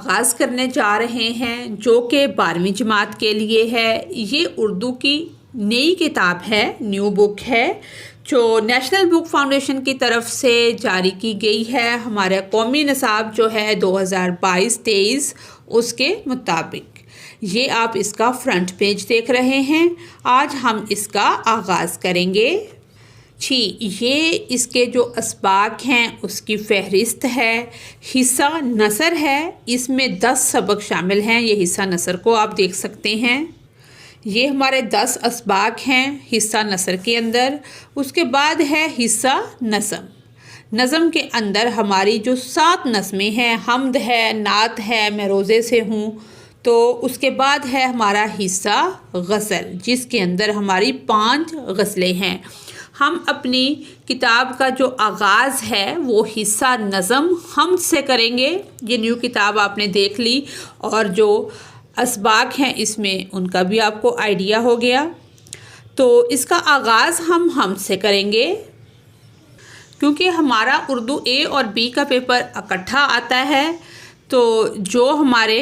آغاز کرنے جا رہے ہیں جو کہ 12ویں جماعت کے لیے ہے۔ یہ اردو کی نئی کتاب ہے، نیو بک ہے، جو نیشنل بک فاؤنڈیشن کی طرف سے جاری کی گئی ہے۔ ہمارا قومی نصاب جو ہے 2022-23 اس کے مطابق۔ یہ آپ اس کا فرنٹ پیج دیکھ رہے ہیں۔ آج ہم اس کا آغاز کریں گے۔ یہ اس کے جو اسباق ہیں اس کی فہرست ہے۔ حصہ نثر ہے، اس میں 10 سبق شامل ہیں۔ یہ حصہ نثر کو آپ دیکھ سکتے ہیں۔ یہ ہمارے 10 اسباق ہیں حصہ نثر کے اندر۔ اس کے بعد ہے حصہ نظم۔ نظم کے اندر ہماری جو 7 نظمیں ہیں، حمد ہے، نعت ہے، میں روزے سے ہوں، تو اس کے بعد ہے ہمارا حصہ غزل، جس کے اندر ہماری 5 غزلیں ہیں۔ ہم اپنی کتاب کا جو آغاز ہے وہ حصہ نظم حمد سے کریں گے۔ یہ نیو کتاب آپ نے دیکھ لی اور جو اسباق ہیں اس میں ان کا بھی آپ کو آئیڈیا ہو گیا۔ تو اس کا آغاز ہم حمد سے کریں گے، کیونکہ ہمارا اردو اے اور بی کا پیپر اکٹھا آتا ہے۔ تو جو ہمارے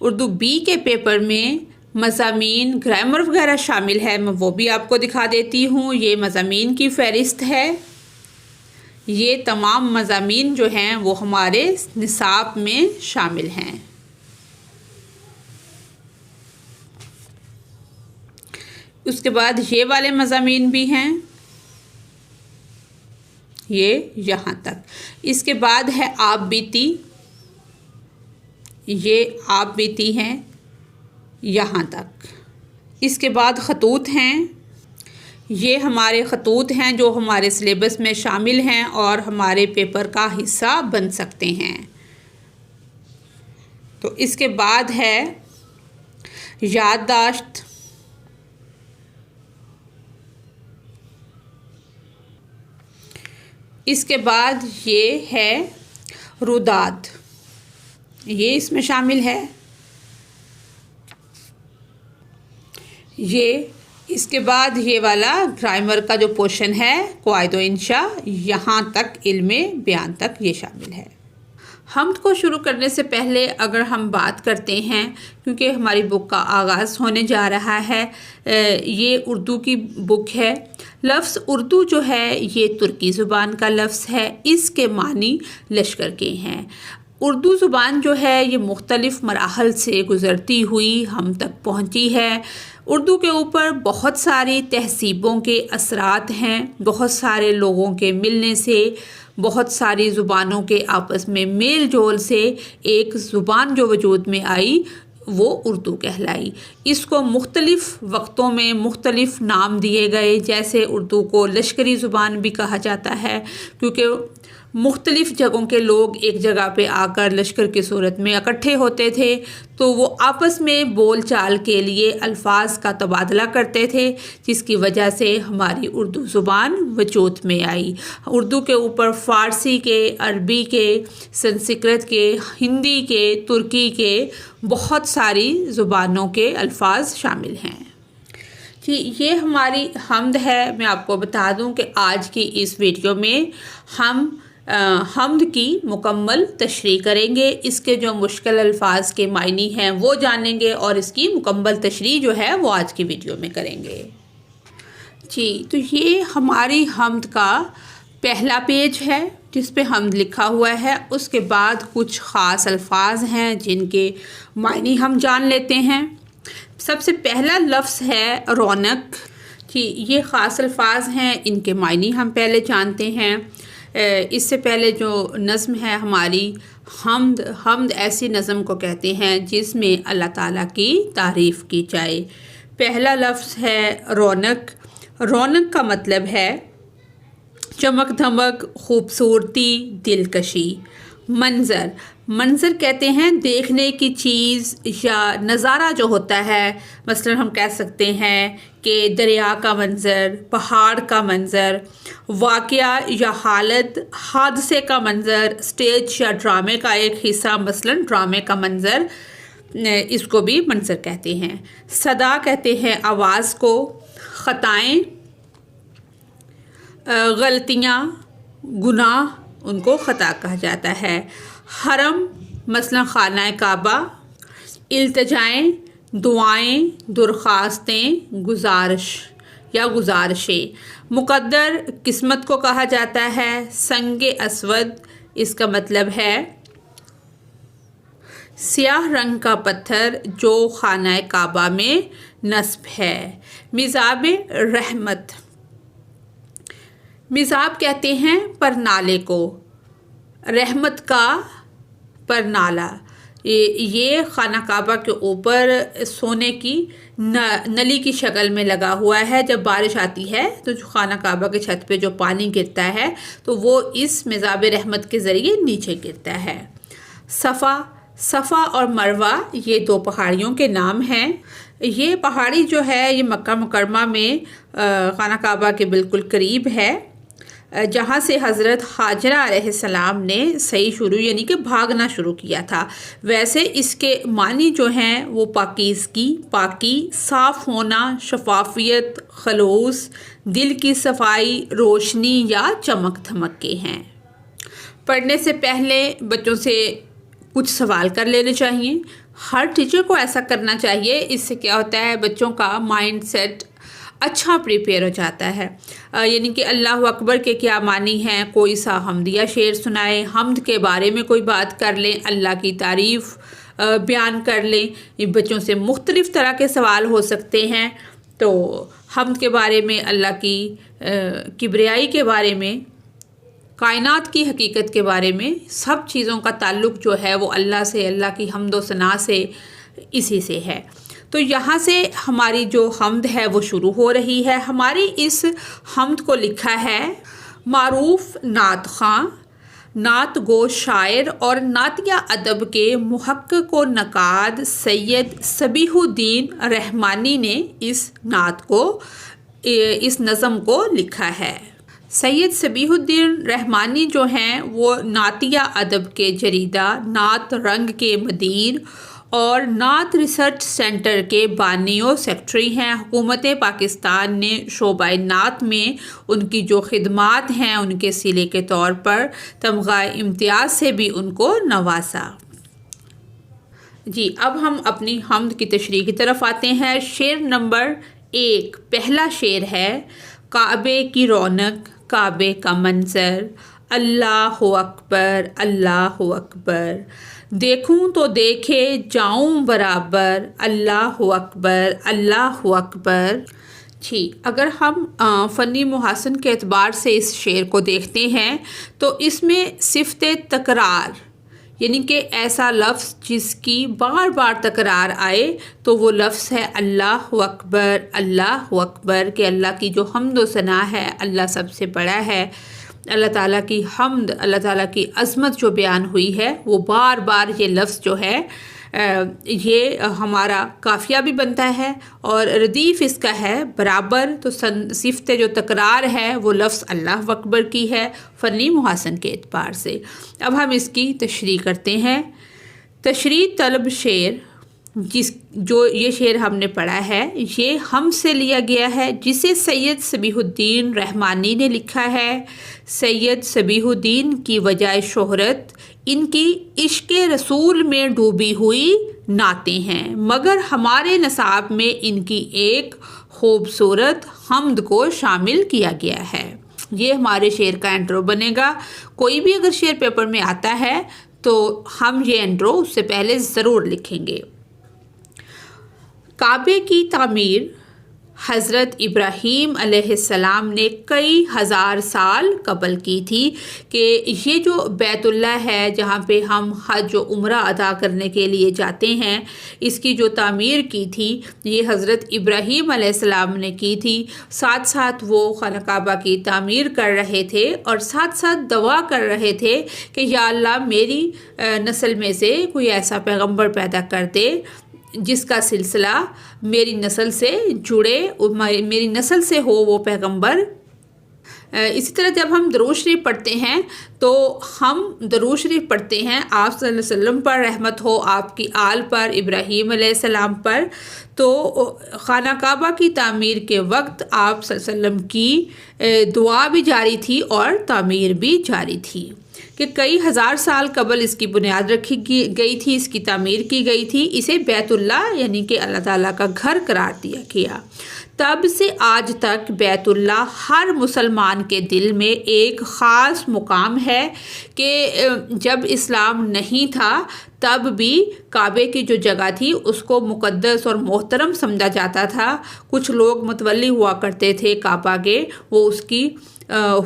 اردو بی کے پیپر میں مضامین، گرامر وغیرہ شامل ہے، میں وہ بھی آپ کو دکھا دیتی ہوں۔ یہ مضامین کی فہرست ہے۔ یہ تمام مضامین جو ہیں وہ ہمارے نصاب میں شامل ہیں۔ اس کے بعد یہ والے مضامین بھی ہیں، یہ یہاں تک۔ اس کے بعد ہے آپ بیتی، یہ آپ بیتی ہیں یہاں تک۔ اس کے بعد خطوط ہیں، یہ ہمارے خطوط ہیں جو ہمارے سلیبس میں شامل ہیں اور ہمارے پیپر کا حصہ بن سکتے ہیں۔ تو اس کے بعد ہے یادداشت، اس کے بعد یہ ہے روداد، یہ اس میں شامل ہے۔ یہ اس کے بعد یہ والا گرامر کا جو پورشن ہے، قواعد و انشاء، یہاں تک علم بیان تک یہ شامل ہے۔ حمد کو شروع کرنے سے پہلے اگر ہم بات کرتے ہیں، کیونکہ ہماری بک کا آغاز ہونے جا رہا ہے، یہ اردو کی بک ہے۔ لفظ اردو جو ہے یہ ترکی زبان کا لفظ ہے، اس کے معنی لشکر کے ہیں۔ اردو زبان جو ہے یہ مختلف مراحل سے گزرتی ہوئی ہم تک پہنچی ہے۔ اردو کے اوپر بہت ساری تہذیبوں کے اثرات ہیں، بہت سارے لوگوں کے ملنے سے، بہت ساری زبانوں کے آپس میں میل جول سے ایک زبان جو وجود میں آئی وہ اردو کہلائی۔ اس کو مختلف وقتوں میں مختلف نام دیے گئے، جیسے اردو کو لشکری زبان بھی کہا جاتا ہے، کیونکہ مختلف جگہوں کے لوگ ایک جگہ پہ آ کر لشکر کی صورت میں اکٹھے ہوتے تھے، تو وہ آپس میں بول چال کے لیے الفاظ کا تبادلہ کرتے تھے، جس کی وجہ سے ہماری اردو زبان وجود میں آئی۔ اردو کے اوپر فارسی کے، عربی کے، سنسکرت کے، ہندی کے، ترکی کے، بہت ساری زبانوں کے الفاظ شامل ہیں۔ یہ ہماری حمد ہے۔ میں آپ کو بتا دوں کہ آج کی اس ویڈیو میں ہم حمد کی مکمل تشریح کریں گے، اس کے جو مشکل الفاظ کے معنی ہیں وہ جانیں گے اور اس کی مکمل تشریح جو ہے وہ آج کی ویڈیو میں کریں گے۔ تو یہ ہماری حمد کا پہلا پیج ہے جس پہ حمد لکھا ہوا ہے۔ اس کے بعد کچھ خاص الفاظ ہیں جن کے معنی ہم جان لیتے ہیں۔ سب سے پہلا لفظ ہے رونق۔ یہ خاص الفاظ ہیں، ان کے معنی ہم پہلے جانتے ہیں۔ اس سے پہلے جو نظم ہے ہماری حمد ایسی نظم کو کہتے ہیں جس میں اللہ تعالیٰ کی تعریف کی جائے۔ پہلا لفظ ہے رونق۔ رونق کا مطلب ہے چمک دھمک، خوبصورتی، دلکشی۔ منظر کہتے ہیں دیکھنے کی چیز یا نظارہ جو ہوتا ہے، مثلا ہم کہہ سکتے ہیں کہ دریا کا منظر، پہاڑ کا منظر، واقعہ یا حالت، حادثے کا منظر، اسٹیج یا ڈرامے کا ایک حصہ، مثلا ڈرامے کا منظر، اس کو بھی منظر کہتے ہیں۔ صدا کہتے ہیں آواز کو۔ خطائیں، غلطیاں، گناہ، ان کو خطا کہا جاتا ہے۔ حرم مثلا خانہ کعبہ، التجائیں، دعائیں، درخواستیں، گزارش یا گزارشیں۔ مقدر قسمت کو کہا جاتا ہے۔ سنگ اسود، اس کا مطلب ہے سیاہ رنگ کا پتھر جو خانہ کعبہ میں نصب ہے۔ میزاب رحمت، میزاب کہتے ہیں پرنالے کو، رحمت کا پرنالہ۔ یہ خانہ کعبہ کے اوپر سونے کی نلی کی شکل میں لگا ہوا ہے۔ جب بارش آتی ہے تو جو خانہ کعبہ کی چھت پہ جو پانی گرتا ہے تو وہ اس میزاب رحمت کے ذریعے نیچے گرتا ہے۔ صفا اور مروہ یہ دو پہاڑیوں کے نام ہیں۔ یہ پہاڑی جو ہے یہ مکہ مکرمہ میں خانہ کعبہ کے بالکل قریب ہے، جہاں سے حضرت ہاجرہ علیہ السلام نے سعی شروع یعنی کہ بھاگنا شروع کیا تھا۔ ویسے اس کے معنی جو ہیں وہ پاکیزگی، پاکی، صاف ہونا، شفافیت، خلوص، دل کی صفائی، روشنی یا چمک دھمک کے ہیں۔ پڑھنے سے پہلے بچوں سے کچھ سوال کر لینے چاہیے۔ ہر ٹیچر کو ایسا کرنا چاہیے۔ اس سے کیا ہوتا ہے، بچوں کا مائنڈ سیٹ اچھا پریپیئر ہو جاتا ہے۔ یعنی کہ اللہ اکبر کے کیا معنی ہیں، کوئی سا حمدیہ شعر سنائیں، حمد کے بارے میں کوئی بات کر لیں، اللہ کی تعریف بیان کر لیں۔ یہ بچوں سے مختلف طرح کے سوال ہو سکتے ہیں۔ تو حمد کے بارے میں، اللہ کی کبریائی کے بارے میں، کائنات کی حقیقت کے بارے میں، سب چیزوں کا تعلق جو ہے وہ اللہ سے، اللہ کی حمد و ثنا سے، اسی سے ہے۔ تو یہاں سے ہماری جو حمد ہے وہ شروع ہو رہی ہے۔ ہماری اس حمد کو لکھا ہے معروف نعت خواں، نعت گو شاعر اور نعتیہ ادب کے محقق و نقاد سید صبیح الدین رحمانی نے اس نعت کو، اس نظم کو لکھا ہے۔ سید صبیح الدین رحمانی جو ہیں وہ نعتیہ ادب کے جریدہ نعت رنگ کے مدیر اور نعت ریسرچ سینٹر کے بانی و سیکٹری ہیں۔ حکومت پاکستان نے شعبہ نعت میں ان کی جو خدمات ہیں ان کے صلے کے طور پر تمغہ امتیاز سے بھی ان کو نوازا۔ جی، اب ہم اپنی حمد کی تشریح کی طرف آتے ہیں۔ شعر نمبر 1، پہلا شعر ہے کعبے کی رونق، کعبے کا منظر، اللہ اکبر، اللہ اکبر، دیکھوں تو دیکھے جاؤں برابر، اللہ اکبر، اللہ اکبر۔ جی، اگر ہم فنی محاسن کے اعتبار سے اس شعر کو دیکھتے ہیں تو اس میں صفت تکرار، یعنی کہ ایسا لفظ جس کی بار بار تکرار آئے تو وہ لفظ ہے اللہ اکبر، اللہ اکبر، کہ اللہ کی جو حمد و ثنا ہے، اللہ سب سے بڑا ہے۔ اللہ تعالیٰ کی حمد، اللہ تعالیٰ کی عظمت جو بیان ہوئی ہے وہ بار بار یہ لفظ جو ہے یہ ہمارا قافیہ بھی بنتا ہے اور ردیف اس کا ہے برابر۔ تو صفت جو تکرار ہے وہ لفظ اللہ اکبر کی ہے فنی محاسن کے اعتبار سے۔ اب ہم اس کی تشریح کرتے ہیں۔ تشریح طلب شعر، جو یہ شعر ہم نے پڑھا ہے یہ ہم سے لیا گیا ہے، جسے سید صبیح الدین رحمانی نے لکھا ہے۔ سید صبیح الدین کی وجہ شہرت ان کی عشق رسول میں ڈوبی ہوئی نعتیں ہیں، مگر ہمارے نصاب میں ان کی ایک خوبصورت حمد کو شامل کیا گیا ہے۔ یہ ہمارے شعر کا انٹرو بنے گا۔ کوئی بھی اگر شعر پیپر میں آتا ہے تو ہم یہ انٹرو اس سے پہلے ضرور لکھیں گے۔ کعبے کی تعمیر حضرت ابراہیم علیہ السلام نے کئی ہزار سال قبل کی تھی، کہ یہ جو بیت اللہ ہے جہاں پہ ہم حج و عمرہ ادا کرنے کے لیے جاتے ہیں، اس کی جو تعمیر کی تھی یہ حضرت ابراہیم علیہ السلام نے کی تھی۔ ساتھ ساتھ وہ خانہ کعبہ کی تعمیر کر رہے تھے اور ساتھ ساتھ دعا کر رہے تھے کہ یا اللہ میری نسل میں سے کوئی ایسا پیغمبر پیدا کر دے جس کا سلسلہ میری نسل سے جڑے، میری نسل سے ہو وہ پیغمبر۔ اسی طرح جب ہم درود شریف پڑھتے ہیں تو ہم درود شریف پڑھتے ہیں آپ صلی اللہ علیہ وسلم پر رحمت ہو، آپ کی آل پر، ابراہیم علیہ السلام پر۔ تو خانہ کعبہ کی تعمیر کے وقت آپ صلی اللہ علیہ وسلم کی دعا بھی جاری تھی اور تعمیر بھی جاری تھی۔ کہ کئی ہزار سال قبل اس کی بنیاد رکھی گئی تھی، اس کی تعمیر کی گئی تھی، اسے بیت اللہ یعنی کہ اللہ تعالیٰ کا گھر قرار دیا گیا۔ تب سے آج تک بیت اللہ ہر مسلمان کے دل میں ایک خاص مقام ہے کہ جب اسلام نہیں تھا تب بھی کعبے کی جو جگہ تھی اس کو مقدس اور محترم سمجھا جاتا تھا۔ کچھ لوگ متولی ہوا کرتے تھے کعبہ کے، وہ اس کی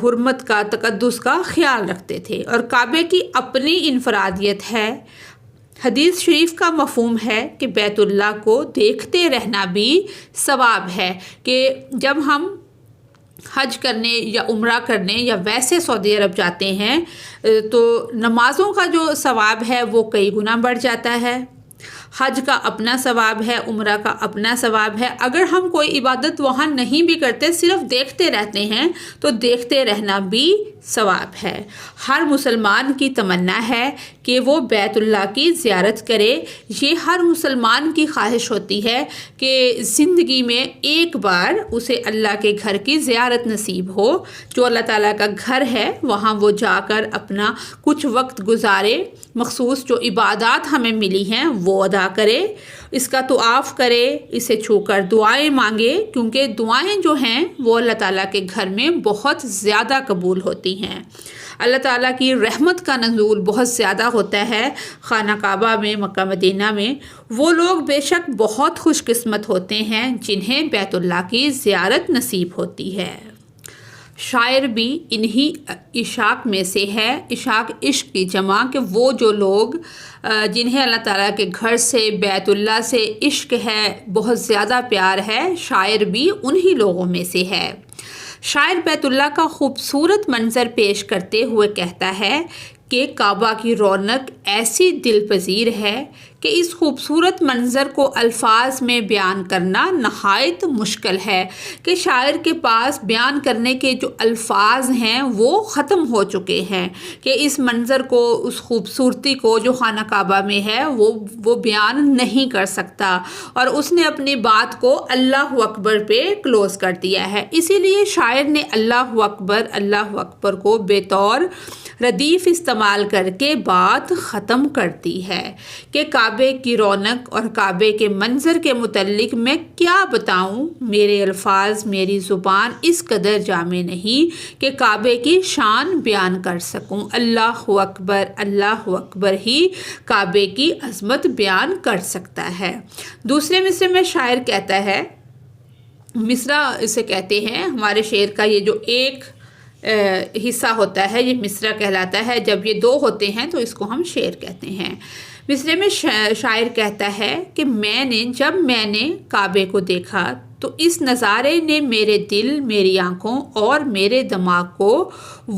حرمت کا، تقدس کا خیال رکھتے تھے، اور کعبے کی اپنی انفرادیت ہے۔ حدیث شریف کا مفہوم ہے کہ بیت اللہ کو دیکھتے رہنا بھی ثواب ہے، کہ جب ہم حج کرنے یا عمرہ کرنے یا ویسے سعودی عرب جاتے ہیں تو نمازوں کا جو ثواب ہے وہ کئی گنا بڑھ جاتا ہے۔ حج کا اپنا ثواب ہے، عمرہ کا اپنا ثواب ہے۔ اگر ہم کوئی عبادت وہاں نہیں بھی کرتے، صرف دیکھتے رہتے ہیں، تو دیکھتے رہنا بھی ثواب ہے۔ ہر مسلمان کی تمنا ہے کہ وہ بیت اللہ کی زیارت کرے۔ یہ ہر مسلمان کی خواہش ہوتی ہے کہ زندگی میں ایک بار اسے اللہ کے گھر کی زیارت نصیب ہو۔ جو اللہ تعالیٰ کا گھر ہے وہاں وہ جا کر اپنا کچھ وقت گزارے، مخصوص جو عبادات ہمیں ملی ہیں وہ ادا کرے، اس کا طواف کرے، اسے چھو کر دعائیں مانگے، کیونکہ دعائیں جو ہیں وہ اللہ تعالیٰ کے گھر میں بہت زیادہ قبول ہوتی ہیں۔ اللہ تعالیٰ کی رحمت کا نزول بہت زیادہ ہوتا ہے خانہ کعبہ میں، مکہ مدینہ میں۔ وہ لوگ بے شک بہت خوش قسمت ہوتے ہیں جنہیں بیت اللہ کی زیارت نصیب ہوتی ہے۔ شاعر بھی انہی عشاق میں سے ہے، عشاق عشق کی جمع، کہ وہ جو لوگ جنہیں اللہ تعالیٰ کے گھر سے، بیت اللہ سے عشق ہے، بہت زیادہ پیار ہے، شاعر بھی انہی لوگوں میں سے ہے۔ شاعر بیت اللہ کا خوبصورت منظر پیش کرتے ہوئے کہتا ہے کہ کعبہ کی رونق ایسی دل پذیر ہے کہ اس خوبصورت منظر کو الفاظ میں بیان کرنا نہایت مشکل ہے، کہ شاعر کے پاس بیان کرنے کے جو الفاظ ہیں وہ ختم ہو چکے ہیں، کہ اس منظر کو، اس خوبصورتی کو جو خانہ کعبہ میں ہے وہ بیان نہیں کر سکتا، اور اس نے اپنی بات کو اللہ اکبر پہ کلوز کر دیا ہے۔ اسی لیے شاعر نے اللہ اکبر کو بطور ردیف استعمال کر کے بات ختم کرتی ہے کہ کعبے کی رونق اور کعبے کے منظر کے متعلق میں کیا بتاؤں، میرے الفاظ، میری زبان اس قدر جامع نہیں کہ کعبے کی شان بیان کر سکوں۔ اللہ اکبر ہی کعبے کی عظمت بیان کر سکتا ہے۔ دوسرے مصرے میں شاعر کہتا ہے، مصرع اسے کہتے ہیں، ہمارے شعر کا یہ جو ایک حصہ ہوتا ہے یہ مصرع کہلاتا ہے، جب یہ دو ہوتے ہیں تو اس کو ہم شعر کہتے ہیں۔ مصرے میں شاعر کہتا ہے کہ جب میں نے کعبے کو دیکھا تو اس نظارے نے میرے دل، میری آنکھوں اور میرے دماغ کو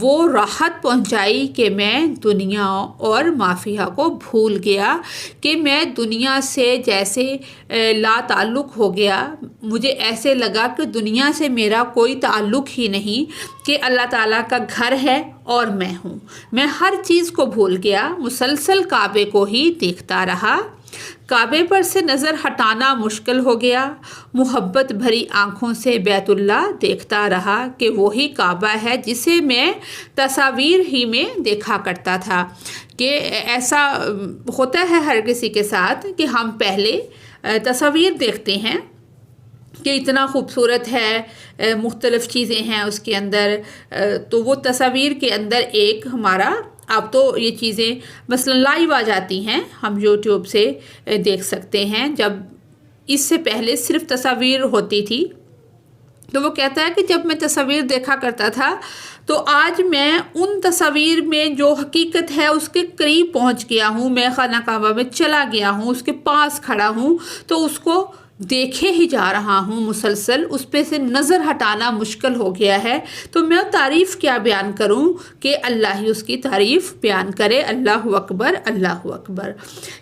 وہ راحت پہنچائی کہ میں دنیا اور ما فیہا کو بھول گیا، کہ میں دنیا سے جیسے لا تعلق ہو گیا۔ مجھے ایسے لگا کہ دنیا سے میرا کوئی تعلق ہی نہیں، کہ اللہ تعالیٰ کا گھر ہے اور میں ہوں۔ میں ہر چیز کو بھول گیا، مسلسل کعبے کو ہی دیکھتا رہا۔ کعبے پر سے نظر ہٹانا مشکل ہو گیا، محبت بھری آنکھوں سے بیت اللہ دیکھتا رہا کہ وہی کعبہ ہے جسے میں تصاویر ہی میں دیکھا کرتا تھا۔ کہ ایسا ہوتا ہے ہر کسی کے ساتھ کہ ہم پہلے تصاویر دیکھتے ہیں کہ اتنا خوبصورت ہے، مختلف چیزیں ہیں اس کے اندر، تو وہ تصاویر کے اندر ایک ہمارا، اب تو یہ چیزیں مثلا لائیو آ جاتی ہیں، ہم یوٹیوب سے دیکھ سکتے ہیں، جب اس سے پہلے صرف تصاویر ہوتی تھی۔ تو وہ کہتا ہے کہ جب میں تصاویر دیکھا کرتا تھا تو آج میں ان تصاویر میں جو حقیقت ہے اس کے قریب پہنچ گیا ہوں، میں خانہ کعبہ میں چلا گیا ہوں، اس کے پاس کھڑا ہوں تو اس کو دیکھے ہی جا رہا ہوں مسلسل، اس پہ سے نظر ہٹانا مشکل ہو گیا ہے۔ تو میں تعریف کیا بیان کروں کہ اللہ ہی اس کی تعریف بیان کرے۔ اللہ اکبر،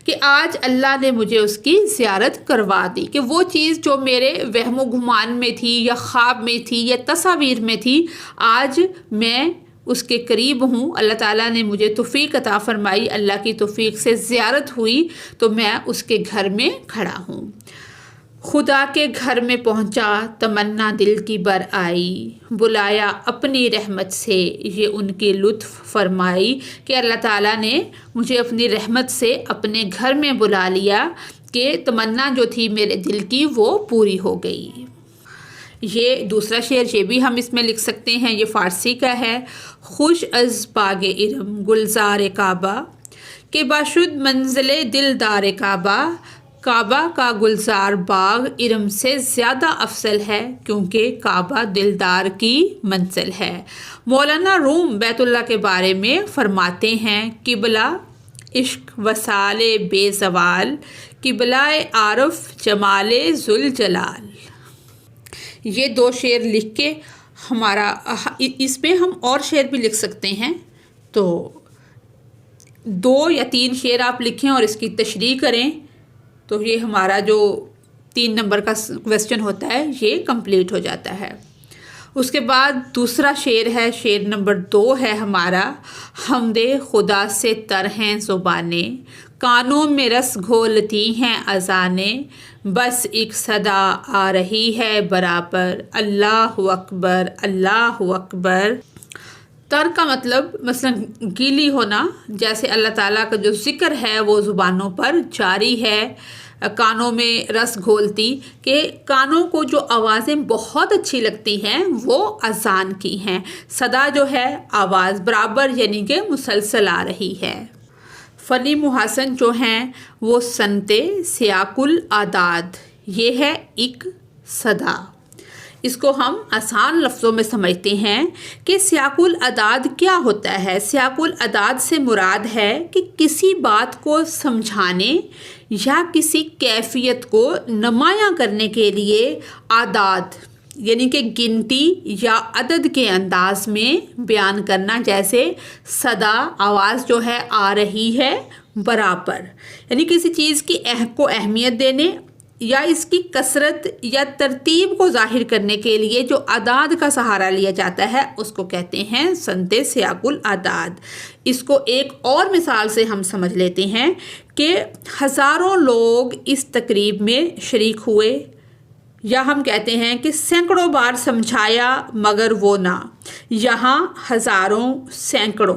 کہ آج اللہ نے مجھے اس کی زیارت کروا دی، کہ وہ چیز جو میرے وہم و گمان میں تھی یا خواب میں تھی یا تصاویر میں تھی، آج میں اس کے قریب ہوں۔ اللہ تعالیٰ نے مجھے توفیق عطا فرمائی، اللہ کی توفیق سے زیارت ہوئی تو میں اس کے گھر میں کھڑا ہوں۔ خدا کے گھر میں پہنچا تمنا دل کی بر آئی، بلایا اپنی رحمت سے یہ ان کی لطف فرمائی، کہ اللہ تعالیٰ نے مجھے اپنی رحمت سے اپنے گھر میں بلا لیا کہ تمنا جو تھی میرے دل کی وہ پوری ہو گئی۔ یہ دوسرا شعر یہ بھی ہم اس میں لکھ سکتے ہیں، یہ فارسی کا ہے۔ خوش از باغ ارم گلزار کعبہ، کہ باشد منزل دلدار کعبہ، کعبہ کا گلزار باغ ارم سے زیادہ افضل ہے کیونکہ کعبہ دلدار کی منزل ہے۔ مولانا روم بیت اللہ کے بارے میں فرماتے ہیں، قبلہ عشق وصال بے زوال، قبلہ عارف جمال ذوالجلال۔ یہ دو شعر لکھ کے ہمارا اس میں ہم اور شعر بھی لکھ سکتے ہیں، تو 2 یا 3 شعر آپ لکھیں اور اس کی تشریح کریں تو یہ ہمارا جو 3 نمبر کا کویسچن ہوتا ہے یہ کمپلیٹ ہو جاتا ہے۔ اس کے بعد دوسرا شعر ہے، شعر نمبر 2 ہے ہمارا، حمد خدا سے تر ہیں زبانیں، کانوں میں رس گھولتی ہیں اذانیں، بس ایک صدا آ رہی ہے برابر، اللہ اکبر اللہ اکبر۔ تر کا مطلب مثلا گیلی ہونا، جیسے اللہ تعالیٰ کا جو ذکر ہے وہ زبانوں پر جاری ہے۔ کانوں میں رس گھولتی، کہ کانوں کو جو آوازیں بہت اچھی لگتی ہیں وہ اذان کی ہیں۔ صدا جو ہے آواز برابر یعنی کہ مسلسل آ رہی ہے۔ فنی محاسن جو ہیں وہ صنعت سیاق الاعداد، یہ ہے ایک صدا۔ اس کو ہم آسان لفظوں میں سمجھتے ہیں کہ سیاق الاعداد کیا ہوتا ہے۔ سیاق الاعداد سے مراد ہے کہ کسی بات کو سمجھانے یا کسی کیفیت کو نمایاں کرنے کے لیے اعداد یعنی کہ گنتی یا عدد کے انداز میں بیان کرنا، جیسے صدا آواز جو ہے آ رہی ہے برابر، یعنی کسی چیز کی کو اہمیت دینے یا اس کی کثرت یا ترتیب کو ظاہر کرنے کے لیے جو اعداد کا سہارا لیا جاتا ہے اس کو کہتے ہیں صنعت سیاق الاعداد۔ اس کو ایک اور مثال سے ہم سمجھ لیتے ہیں کہ ہزاروں لوگ اس تقریب میں شریک ہوئے، یا ہم کہتے ہیں کہ سینکڑوں بار سمجھایا مگر وہ نہ، یہاں ہزاروں سینکڑوں۔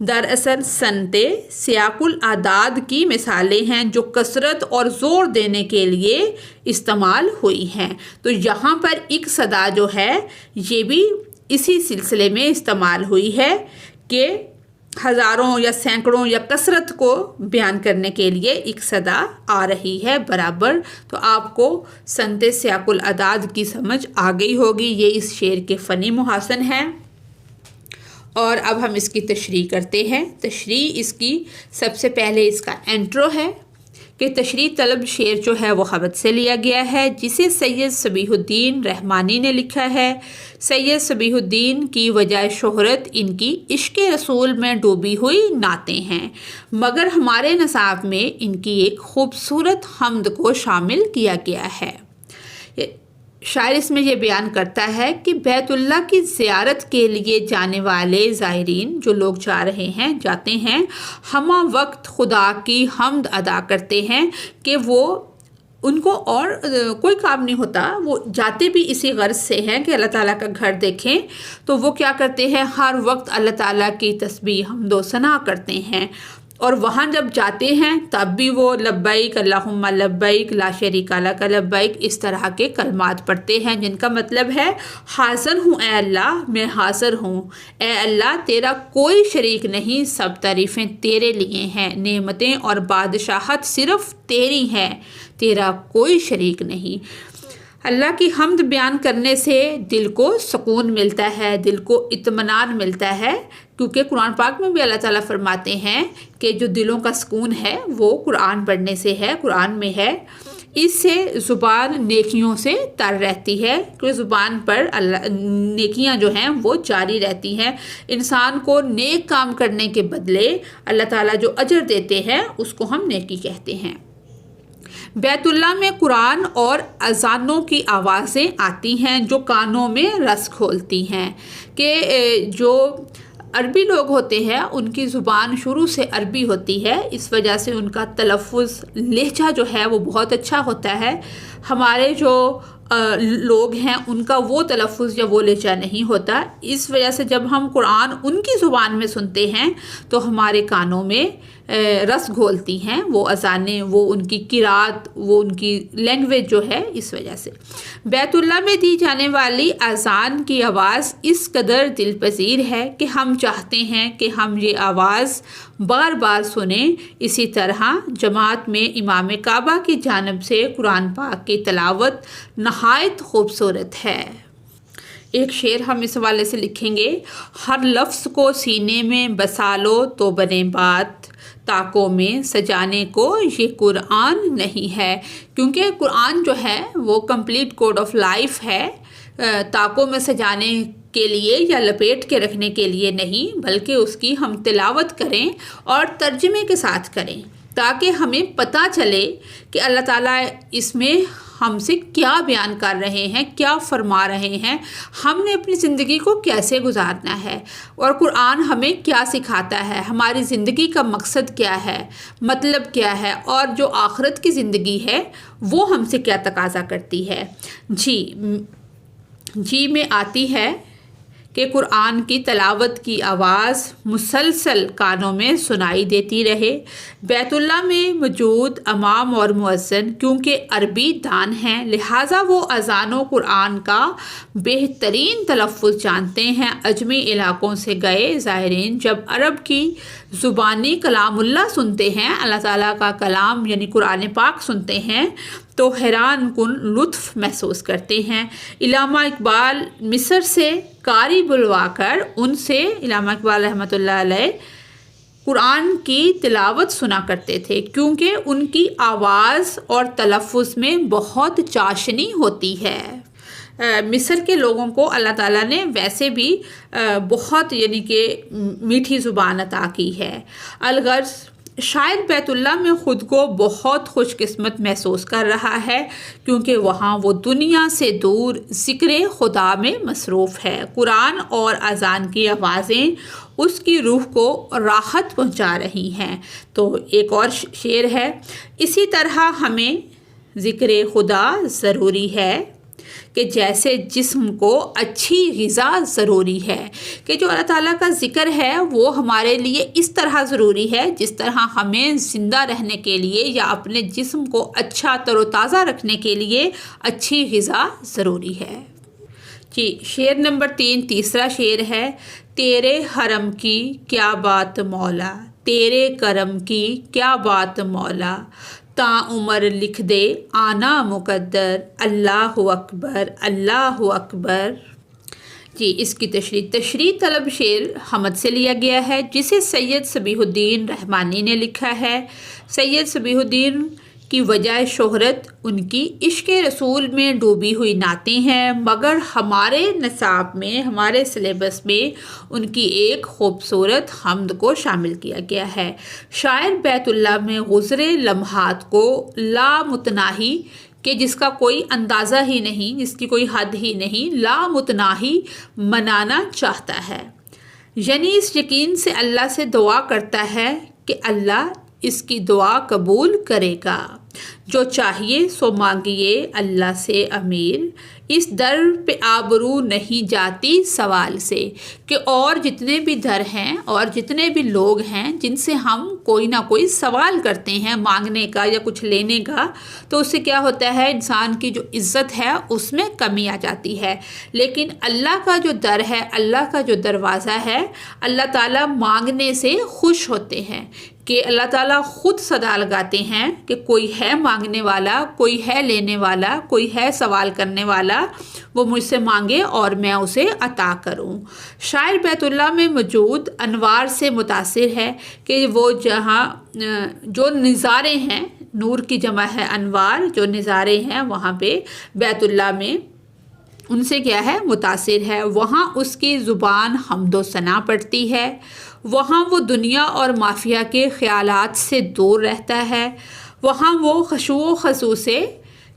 دراصل صنعت سیاق الاعداد کی مثالیں ہیں جو کثرت اور زور دینے کے لیے استعمال ہوئی ہیں۔ تو یہاں پر ایک صدا جو ہے یہ بھی اسی سلسلے میں استعمال ہوئی ہے کہ ہزاروں یا سینکڑوں یا کثرت کو بیان کرنے کے لیے ایک صدا آ رہی ہے برابر۔ تو آپ کو صنعت سیاق الاعداد کی سمجھ آ گئی ہوگی۔ یہ اس شعر کے فنی محاسن ہیں، اور اب ہم اس کی تشریح کرتے ہیں۔ تشریح اس کی سب سے پہلے اس کا انٹرو ہے کہ تشریح طلب شعر جو ہے وہ خبر سے لیا گیا ہے، جسے سید صبیح الدین رحمانی نے لکھا ہے۔ سید صبیح الدین کی وجہ شہرت ان کی عشق رسول میں ڈوبی ہوئی نعتیں ہیں، مگر ہمارے نصاب میں ان کی ایک خوبصورت حمد کو شامل کیا گیا ہے۔ شاعر اس میں یہ بیان کرتا ہے کہ بیت اللہ کی زیارت کے لیے جانے والے زائرین جو لوگ جاتے ہیں ہمہ وقت خدا کی حمد ادا کرتے ہیں کہ وہ ان کو اور کوئی کام نہیں ہوتا، وہ جاتے بھی اسی غرض سے ہیں کہ اللہ تعالیٰ کا گھر دیکھیں، تو وہ کیا کرتے ہیں ہر وقت اللہ تعالیٰ کی تسبیح حمد و ثنا کرتے ہیں، اور وہاں جب جاتے ہیں تب بھی وہ لبیک اللہم لبیک لا شریک لک لبیک اس طرح کے کلمات پڑھتے ہیں، جن کا مطلب ہے حاضر ہوں اے اللہ، میں حاضر ہوں اے اللہ، تیرا کوئی شریک نہیں، سب تعریفیں تیرے لیے ہیں، نعمتیں اور بادشاہت صرف تیری ہیں، تیرا کوئی شریک نہیں۔ اللہ کی حمد بیان کرنے سے دل کو سکون ملتا ہے، دل کو اطمینان ملتا ہے، کیونکہ قرآن پاک میں بھی اللہ تعالیٰ فرماتے ہیں کہ جو دلوں کا سکون ہے وہ قرآن پڑھنے سے ہے، قرآن میں ہے۔ اس سے زبان نیکیوں سے تر رہتی ہے، کیونکہ زبان پر نیکیاں جو ہیں وہ جاری رہتی ہیں۔ انسان کو نیک کام کرنے کے بدلے اللہ تعالیٰ جو اجر دیتے ہیں اس کو ہم نیکی کہتے ہیں۔ بیت اللہ میں قرآن اور اذانوں کی آوازیں آتی ہیں جو کانوں میں رس کھولتی ہیں، کہ جو عربی لوگ ہوتے ہیں ان کی زبان شروع سے عربی ہوتی ہے، اس وجہ سے ان کا تلفظ لہجہ جو ہے وہ بہت اچھا ہوتا ہے۔ ہمارے جو لوگ ہیں ان کا وہ تلفظ یا وہ لہجہ نہیں ہوتا، اس وجہ سے جب ہم قرآن ان کی زبان میں سنتے ہیں تو ہمارے کانوں میں رس گھولتی ہیں وہ اذانیں، وہ ان کی قرات، وہ ان کی لینگویج جو ہے، اس وجہ سے۔ بیت اللہ میں دی جانے والی اذان کی آواز اس قدر دل پذیر ہے کہ ہم چاہتے ہیں کہ ہم یہ آواز بار بار سنیں۔ اسی طرح جماعت میں امام کعبہ کی جانب سے قرآن پاک کی تلاوت نہایت خوبصورت ہے۔ ایک شعر ہم اس حوالے سے لکھیں گے: ہر لفظ کو سینے میں بسا لو تو بنے بات، طاقوں میں سجانے کو یہ قرآن نہیں ہے۔ کیونکہ قرآن جو ہے وہ کمپلیٹ کوڈ آف لائف ہے، طاقوں میں سجانے کے لیے یا لپیٹ کے رکھنے کے لیے نہیں، بلکہ اس کی ہم تلاوت کریں اور ترجمے کے ساتھ کریں تاکہ ہمیں پتہ چلے کہ اللہ تعالیٰ اس میں ہم سے کیا بیان کر رہے ہیں، کیا فرما رہے ہیں، ہم نے اپنی زندگی کو کیسے گزارنا ہے، اور قرآن ہمیں کیا سکھاتا ہے، ہماری زندگی کا مقصد کیا ہے، مطلب کیا ہے، اور جو آخرت کی زندگی ہے وہ ہم سے کیا تقاضا کرتی ہے۔ جی میں آتی ہے کہ قرآن کی تلاوت کی آواز مسلسل کانوں میں سنائی دیتی رہے۔ بیت اللہ میں موجود امام اور مؤذن کیونکہ عربی دان ہیں، لہٰذا وہ اذان و قرآن کا بہترین تلفظ جانتے ہیں۔ عجمی علاقوں سے گئے زائرین جب عرب کی زبانی کلام اللہ سنتے ہیں، اللہ تعالیٰ کا کلام یعنی قرآن پاک سنتے ہیں، تو حیران کن لطف محسوس کرتے ہیں۔ علامہ اقبال مصر سے قاری بلوا کر ان سے، علامہ اقبال رحمۃ اللہ علیہ، قرآن کی تلاوت سنا کرتے تھے کیونکہ ان کی آواز اور تلفظ میں بہت چاشنی ہوتی ہے۔ مصر کے لوگوں کو اللہ تعالیٰ نے ویسے بھی بہت یعنی کہ میٹھی زبان عطا کی ہے۔ الغرض شاید بیت اللہ میں خود کو بہت خوش قسمت محسوس کر رہا ہے کیونکہ وہاں وہ دنیا سے دور ذکر خدا میں مصروف ہے۔ قرآن اور اذان کی آوازیں اس کی روح کو راحت پہنچا رہی ہیں۔ تو ایک اور شعر ہے: اسی طرح ہمیں ذکر خدا ضروری ہے کہ جیسے جسم کو اچھی غذا ضروری ہے، کہ جو اللہ تعالیٰ کا ذکر ہے وہ ہمارے لیے اس طرح ضروری ہے جس طرح ہمیں زندہ رہنے کے لیے یا اپنے جسم کو اچھا تر و تازہ رکھنے کے لیے اچھی غذا ضروری ہے۔ شعر نمبر 3 تیسرا شعر ہے: تیرے حرم کی کیا بات مولا، تیرے کرم کی کیا بات مولا، تا عمر لکھ دے آنا مقدر، اللہ اکبر اللہ اکبر۔ اس کی تشریح طلب شعر حمد سے لیا گیا ہے جسے سید صبیح الدین رحمانی نے لکھا ہے۔ سید صبیح الدین کی وجہ شہرت ان کی عشق رسول میں ڈوبی ہوئی نعتیں ہیں، مگر ہمارے نصاب میں، ہمارے سلیبس میں ان کی ایک خوبصورت حمد کو شامل کیا گیا ہے۔ شاعر بیت اللہ میں گزرے لمحات کو لامتناہی، کہ جس کا کوئی اندازہ ہی نہیں، جس کی کوئی حد ہی نہیں، لامتناہی منانا چاہتا ہے، یعنی اس یقین سے اللہ سے دعا کرتا ہے کہ اللہ اس کی دعا قبول کرے گا۔ جو چاہیے سو مانگیے اللہ سے امیر، اس در پہ آبرو نہیں جاتی سوال سے، کہ اور جتنے بھی در ہیں اور جتنے بھی لوگ ہیں جن سے ہم کوئی نہ کوئی سوال کرتے ہیں مانگنے کا یا کچھ لینے کا، تو اس سے کیا ہوتا ہے، انسان کی جو عزت ہے اس میں کمی آ جاتی ہے۔ لیکن اللہ کا جو در ہے، اللہ کا جو دروازہ ہے، اللہ تعالیٰ مانگنے سے خوش ہوتے ہیں، کہ اللہ تعالیٰ خود صدا لگاتے ہیں کہ کوئی ہے مانگنے والا، کوئی ہے لینے والا، کوئی ہے سوال کرنے والا، وہ مجھ سے مانگے اور میں اسے عطا کروں۔ شاعر بیت اللہ میں موجود انوار سے متاثر ہے کہ وہ جہاں جو نظارے ہیں، نور کی جمع ہے انوار، جو نظارے ہیں وہاں پہ بیت اللہ میں ان سے کیا ہے، متاثر ہے۔ وہاں اس کی زبان حمد و ثنا پڑتی ہے، وہاں وہ دنیا اور مافیہ کے خیالات سے دور رہتا ہے، وہاں وہ خشوع و خضوع سے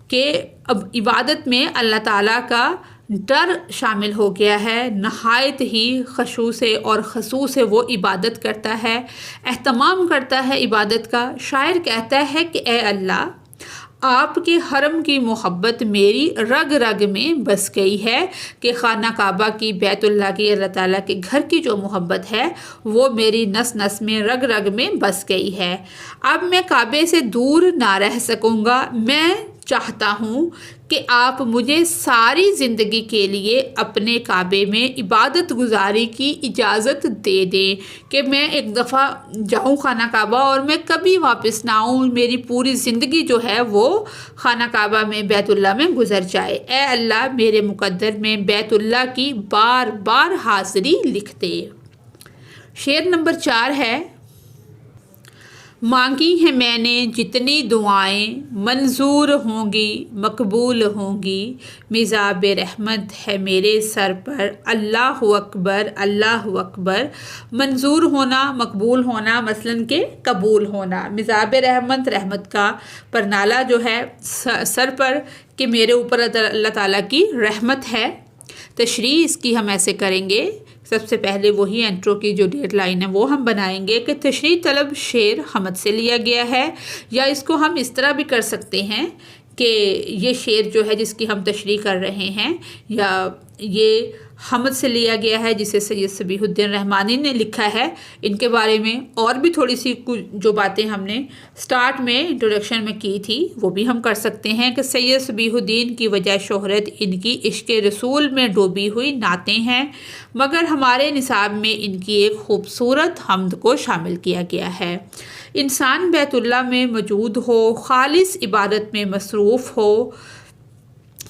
کہ اب عبادت میں اللہ تعالیٰ کا ڈر شامل ہو گیا ہے، نہایت ہی خشوع سے اور خضوع سے وہ عبادت کرتا ہے، اہتمام کرتا ہے عبادت کا۔ شاعر کہتا ہے کہ اے اللہ، آپ کے حرم کی محبت میری رگ رگ میں بس گئی ہے، کہ خانہ کعبہ کی، بیت اللہ کی، اللہ تعالیٰ کے گھر کی جو محبت ہے وہ میری نس نس میں، رگ رگ میں بس گئی ہے۔ اب میں کعبے سے دور نہ رہ سکوں گا۔ میں چاہتا ہوں کہ آپ مجھے ساری زندگی کے لیے اپنے کعبے میں عبادت گزاری کی اجازت دے دیں، کہ میں ایک دفعہ جاؤں خانہ کعبہ اور میں کبھی واپس نہ آؤں، میری پوری زندگی جو ہے وہ خانہ کعبہ میں، بیت اللہ میں گزر جائے۔ اے اللہ، میرے مقدر میں بیت اللہ کی بار بار حاضری لکھ دے۔ شعر نمبر 4 ہے: مانگی ہیں میں نے جتنی دعائیں، منظور ہوں گی، مقبول ہوں گی، مزاب رحمت ہے میرے سر پر، اللہ اکبر، اللہ اکبر۔ منظور ہونا، مقبول ہونا، مثلاً کہ قبول ہونا۔ مزاب رحمت، رحمت کا پرنالہ جو ہے سر پر، کہ میرے اوپر اللہ تعالیٰ کی رحمت ہے۔ تشریح اس کی ہم ایسے کریں گے، سب سے پہلے وہی انٹرو کی جو ڈیٹ لائن ہے وہ ہم بنائیں گے کہ تشریح طلب شعر حمد سے لیا گیا ہے، یا اس کو ہم اس طرح بھی کر سکتے ہیں کہ یہ شعر جو ہے جس کی ہم تشریح کر رہے ہیں، یا یہ حمد سے لیا گیا ہے جسے سید صبیح الدین رحمانی نے لکھا ہے۔ ان کے بارے میں اور بھی تھوڑی سی جو باتیں ہم نے سٹارٹ میں انٹروڈکشن میں کی تھی وہ بھی ہم کر سکتے ہیں، کہ سید صبیح الدین کی وجہ شہرت ان کی عشق رسول میں ڈوبی ہوئی نعتیں ہیں، مگر ہمارے نصاب میں ان کی ایک خوبصورت حمد کو شامل کیا گیا ہے۔ انسان بیت اللہ میں موجود ہو، خالص عبادت میں مصروف ہو،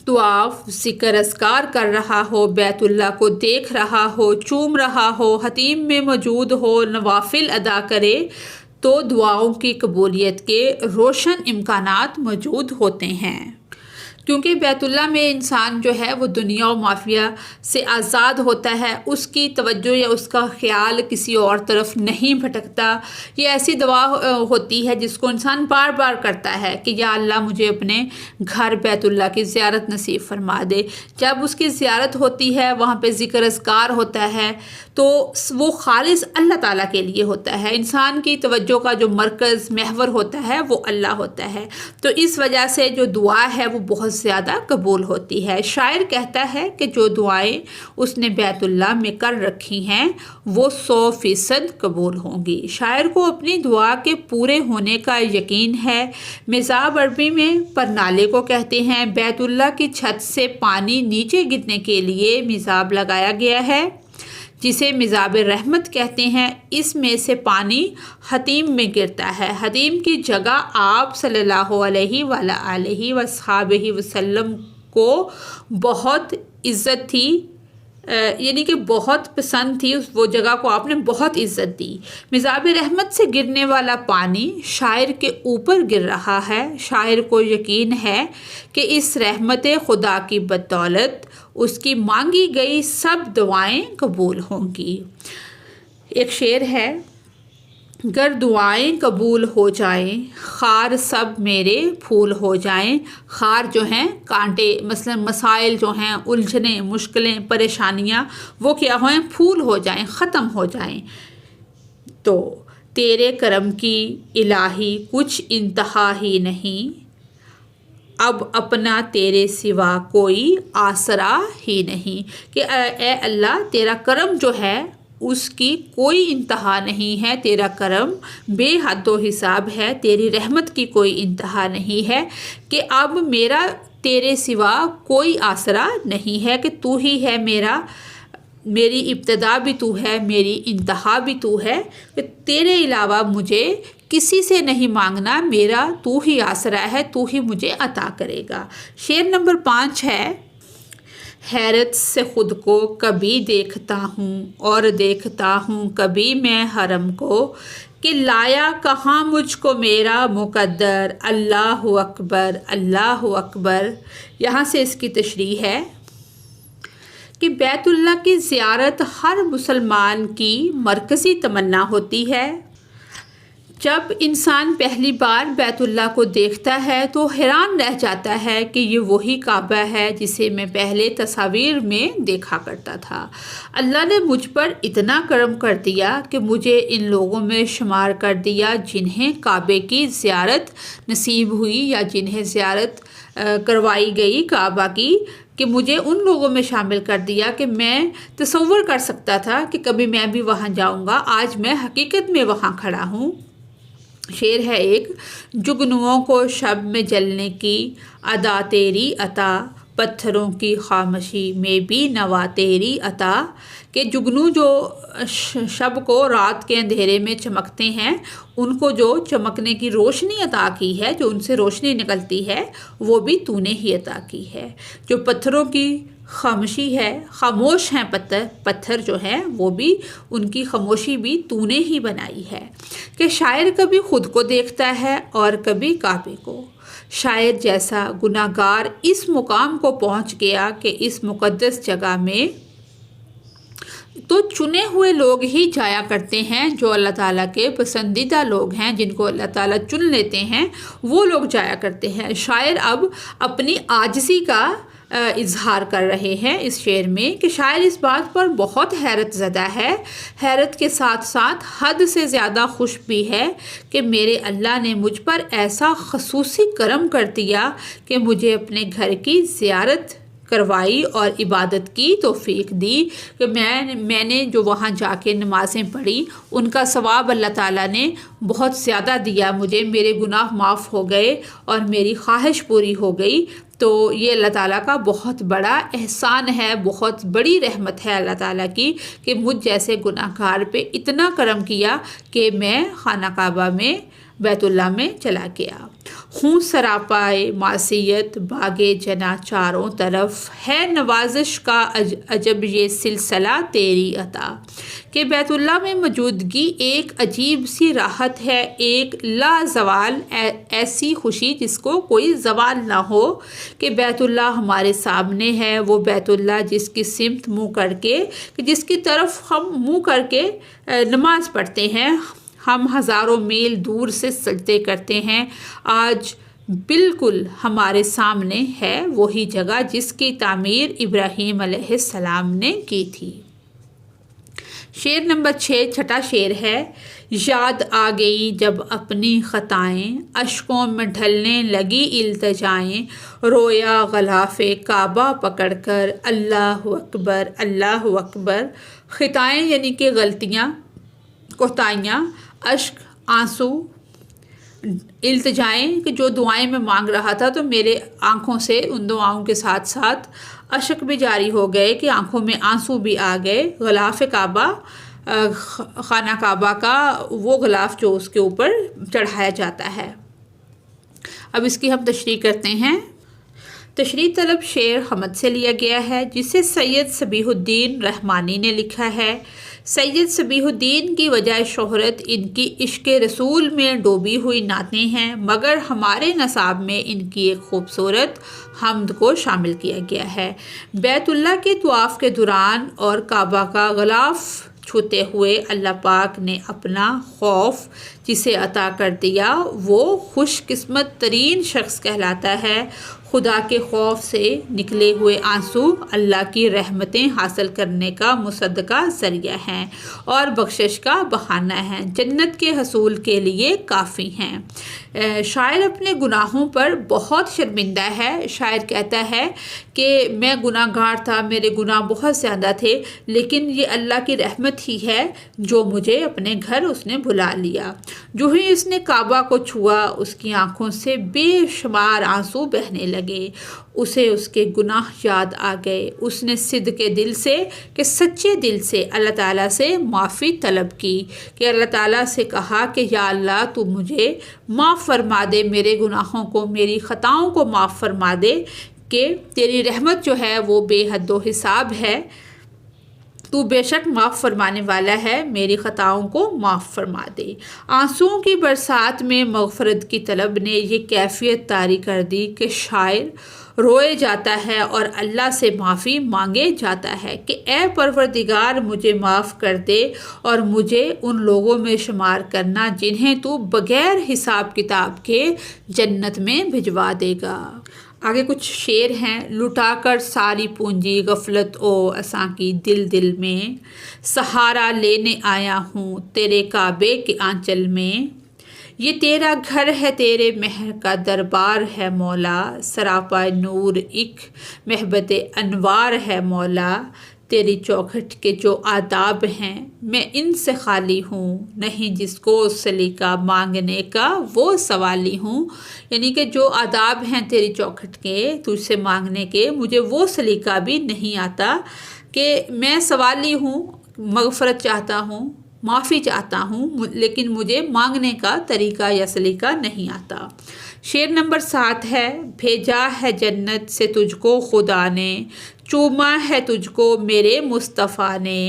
طواف، ذکر اذکار کر رہا ہو، بیت اللہ کو دیکھ رہا ہو، چوم رہا ہو، حتیم میں موجود ہو، نوافل ادا کرے، تو دعاؤں کی قبولیت کے روشن امکانات موجود ہوتے ہیں، کیونکہ بیت اللہ میں انسان جو ہے وہ دنیا و مافیہ سے آزاد ہوتا ہے، اس کی توجہ یا اس کا خیال کسی اور طرف نہیں بھٹکتا۔ یہ ایسی دعا ہوتی ہے جس کو انسان بار بار کرتا ہے کہ یا اللہ مجھے اپنے گھر بیت اللہ کی زیارت نصیب فرما دے۔ جب اس کی زیارت ہوتی ہے، وہاں پہ ذکر اذکار ہوتا ہے، تو وہ خالص اللہ تعالیٰ کے لیے ہوتا ہے۔ انسان کی توجہ کا جو مرکز، محور ہوتا ہے وہ اللہ ہوتا ہے، تو اس وجہ سے جو دعا ہے وہ بہت زیادہ قبول ہوتی ہے۔ شاعر کہتا ہے کہ جو دعائیں اس نے بیت اللہ میں کر رکھی ہیں وہ 100% قبول ہوں گی۔ شاعر کو اپنی دعا کے پورے ہونے کا یقین ہے۔ مزاب عربی میں پرنالے کو کہتے ہیں۔ بیت اللہ کی چھت سے پانی نیچے گرنے کے لیے مزاب لگایا گیا ہے، جسے مزاب رحمت کہتے ہیں۔ اس میں سے پانی حتیم میں گرتا ہے۔ حتیم کی جگہ آپ صلی اللہ علیہ وآلہ وصحبہ وسلم کو بہت عزت تھی، یعنی کہ بہت پسند تھی، وہ جگہ کو آپ نے بہت عزت دی۔ مزاب رحمت سے گرنے والا پانی شاعر کے اوپر گر رہا ہے۔ شاعر کو یقین ہے کہ اس رحمت خدا کی بدولت اس کی مانگی گئی سب دعائیں قبول ہوں گی۔ ایک شعر ہے: گر دعائیں قبول ہو جائیں، خار سب میرے پھول ہو جائیں۔ خار جو ہیں کانٹے، مثلا مسائل جو ہیں، الجھنیں، مشکلیں، پریشانیاں، وہ کیا ہوئیں؟ پھول ہو جائیں، ختم ہو جائیں۔ تو تیرے کرم کی الہی کچھ انتہا ہی نہیں، اب اپنا تیرے سوا کوئی آسرا ہی نہیں، کہ اے اللہ تیرا کرم جو ہے اس کی کوئی انتہا نہیں ہے، تیرا کرم بے حد و حساب ہے، تیری رحمت کی کوئی انتہا نہیں ہے، کہ اب میرا تیرے سوا کوئی آسرا نہیں ہے، کہ تو ہی ہے میری ابتدا بھی تو ہے، میری انتہا بھی تو ہے، کہ تیرے علاوہ مجھے کسی سے نہیں مانگنا، میرا تو ہی آسرا ہے، تو ہی مجھے عطا کرے گا۔ شعر نمبر 5 ہے: حیرت سے خود کو کبھی دیکھتا ہوں اور دیکھتا ہوں کبھی میں حرم کو، کہ لایا کہاں مجھ کو میرا مقدر، اللہ اکبر، اللہ اکبر۔ یہاں سے اس کی تشریح ہے کہ بیت اللہ کی زیارت ہر مسلمان کی مرکزی تمنا ہوتی ہے، جب انسان پہلی بار بیت اللہ کو دیکھتا ہے تو حیران رہ جاتا ہے کہ یہ وہی کعبہ ہے جسے میں پہلے تصاویر میں دیکھا کرتا تھا۔ اللہ نے مجھ پر اتنا کرم کر دیا کہ مجھے ان لوگوں میں شمار کر دیا جنہیں کعبے کی زیارت نصیب ہوئی یا جنہیں زیارت کروائی گئی کعبہ کی، کہ مجھے ان لوگوں میں شامل کر دیا کہ میں تصور کر سکتا تھا کہ کبھی میں بھی وہاں جاؤں گا۔ آج میں حقیقت میں وہاں کھڑا ہوں۔ شعر ہے ایک: جگنوؤں کو شب میں جلنے کی ادا تیری عطا، پتھروں کی خاموشی میں بھی نوا تیری عطا، کہ جگنو جو شب کو رات کے اندھیرے میں چمکتے ہیں، ان کو جو چمکنے کی روشنی عطا کی ہے، جو ان سے روشنی نکلتی ہے، وہ بھی تو نے ہی عطا کی ہے۔ جو پتھروں کی خاموشی ہے، خاموش ہیں پتھر جو ہیں، وہ بھی ان کی خاموشی بھی تو نے ہی بنائی ہے۔ کہ شاعر کبھی خود کو دیکھتا ہے اور کبھی کعبے کو۔ شاعر جیسا گناہ گار اس مقام کو پہنچ گیا کہ اس مقدس جگہ میں تو چنے ہوئے لوگ ہی جایا کرتے ہیں، جو اللہ تعالیٰ کے پسندیدہ لوگ ہیں، جن کو اللہ تعالیٰ چن لیتے ہیں، وہ لوگ جایا کرتے ہیں۔ شاعر اب اپنی عاجزی کا اظہار کر رہے ہیں اس شعر میں، کہ شاعر اس بات پر بہت حیرت زدہ ہے، حیرت کے ساتھ ساتھ حد سے زیادہ خوش بھی ہے کہ میرے اللہ نے مجھ پر ایسا خصوصی کرم کر دیا کہ مجھے اپنے گھر کی زیارت کروائی اور عبادت کی توفیق دی، کہ میں نے جو وہاں جا کے نمازیں پڑھی، ان کا ثواب اللہ تعالیٰ نے بہت زیادہ دیا مجھے، میرے گناہ معاف ہو گئے اور میری خواہش پوری ہو گئی۔ تو یہ اللہ تعالیٰ کا بہت بڑا احسان ہے، بہت بڑی رحمت ہے اللہ تعالیٰ کی، کہ مجھ جیسے گناہ گار پہ اتنا کرم کیا کہ میں خانہ کعبہ میں بیت اللہ میں چلا گیا۔ ہوں سراپائے معصیت باغے جنا چاروں طرف، ہے نوازش کا عجب یہ سلسلہ تیری عطا، کہ بیت اللہ میں موجودگی ایک عجیب سی راحت ہے، ایک لازوال ایسی خوشی جس کو کوئی زوال نہ ہو، کہ بیت اللہ ہمارے سامنے ہے، وہ بیت اللہ جس کی سمت منہ کر کے، جس کی طرف ہم منہ کر کے نماز پڑھتے ہیں، ہم ہزاروں میل دور سے سجدے کرتے ہیں، آج بالکل ہمارے سامنے ہے وہی جگہ جس کی تعمیر ابراہیم علیہ السلام نے کی تھی۔ شعر نمبر 6، چھٹا شعر ہے: یاد آ گئی جب اپنی خطائیں، اشکوں میں ڈھلنے لگی التجائیں، رویا غلاف کعبہ پکڑ کر، اللہ اکبر اللہ اکبر۔ خطائیں یعنی کہ غلطیاں، کوتاہیاں، اشک، آنسو، التجائیں کہ جو دعائیں میں مانگ رہا تھا تو میرے آنکھوں سے ان دعاؤں کے ساتھ ساتھ اشک بھی جاری ہو گئے، کہ آنکھوں میں آنسو بھی آ گئے۔ غلاف کعبہ، خانہ کعبہ کا وہ غلاف جو اس کے اوپر چڑھایا جاتا ہے۔ اب اس کی ہم تشریح کرتے ہیں۔ تشریح طلب شعر حمد سے لیا گیا ہے، جسے سید صبیح الدین رحمانی نے لکھا ہے۔ سید صبیح الدین کی وجہ شہرت ان کی عشق رسول میں ڈوبی ہوئی نعتیں ہیں، مگر ہمارے نصاب میں ان کی ایک خوبصورت حمد کو شامل کیا گیا ہے۔ بیت اللہ کے طواف کے دوران اور کعبہ کا غلاف چھوتے ہوئے اللہ پاک نے اپنا خوف جسے عطا کر دیا، وہ خوش قسمت ترین شخص کہلاتا ہے۔ خدا کے خوف سے نکلے ہوئے آنسو اللہ کی رحمتیں حاصل کرنے کا مصدقہ ذریعہ ہیں اور بخشش کا بہانہ ہیں، جنت کے حصول کے لیے کافی ہیں۔ شاعر اپنے گناہوں پر بہت شرمندہ ہے۔ شاعر کہتا ہے کہ میں گناہ گار تھا، میرے گناہ بہت زیادہ تھے، لیکن یہ اللہ کی رحمت ہی ہے جو مجھے اپنے گھر اس نے بلا لیا۔ جو ہی اس نے کعبہ کو چھوا، اس کی آنکھوں سے بے شمار آنسو بہنے لگے، اسے اس کے گناہ یاد آ گئے۔ اس نے صدق دل سے، کہ سچے دل سے اللہ تعالیٰ سے معافی طلب کی، کہ اللہ تعالیٰ سے کہا کہ یا اللہ تو مجھے معاف فرما دے، میرے گناہوں کو، میری خطاؤں کو معاف فرما دے، کہ تیری رحمت جو ہے وہ بے حد و حساب ہے۔ تو بے شک معاف فرمانے والا ہے، میری خطاؤں کو معاف فرما دے۔ آنسوؤں کی برسات میں مغفرت کی طلب نے یہ کیفیت طاری کر دی کہ شاعر روئے جاتا ہے اور اللہ سے معافی مانگے جاتا ہے کہ اے پروردگار مجھے معاف کر دے اور مجھے ان لوگوں میں شمار کرنا جنہیں تو بغیر حساب کتاب کے جنت میں بھجوا دے گا۔ آگے کچھ شعر ہیں۔ لٹا کر ساری پونجی غفلت او اساں کی دل دل میں، سہارا لینے آیا ہوں تیرے کعبے کے آنچل میں، یہ تیرا گھر ہے تیرے مہر کا دربار ہے مولا، سراپا نور ایک محبت انوار ہے مولا، تیری چوکھٹ کے جو آداب ہیں میں ان سے خالی ہوں، نہیں جس کو سلیقہ مانگنے کا وہ سوالی ہوں، یعنی کہ جو آداب ہیں تیری چوکھٹ کے تجھ سے مانگنے کے مجھے وہ سلیقہ بھی نہیں آتا کہ میں سوالی ہوں، مغفرت چاہتا ہوں، معافی چاہتا ہوں، لیکن مجھے مانگنے کا طریقہ یا سلیقہ نہیں آتا۔ شعر نمبر 7 ہے۔ بھیجا ہے جنت سے تجھ کو خدا نے، چوما ہے تجھ کو میرے مصطفیٰ نے،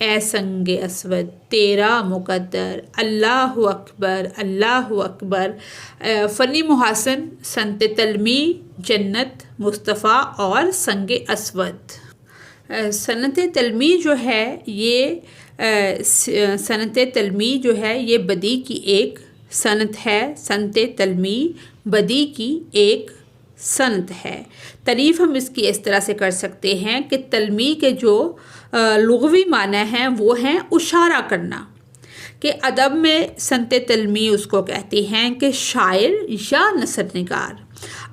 اے سنگ اسود تیرا مقدر، اللہ اکبر اللہ اکبر۔ فنی محاسن، سنت تلمی، جنت، مصطفیٰ اور سنگ اسود۔ سنت تلمی جو ہے یہ بدی کی ایک صنعت ہے۔ سنت تلمی بدی کی ایک صنعت ہے۔ تعریف ہم اس کی اس طرح سے کر سکتے ہیں کہ تلمی کے جو لغوی معنی ہیں وہ ہیں اشارہ کرنا، کہ ادب میں سنت تلمی اس کو کہتے ہیں کہ شاعر یا نثر نگار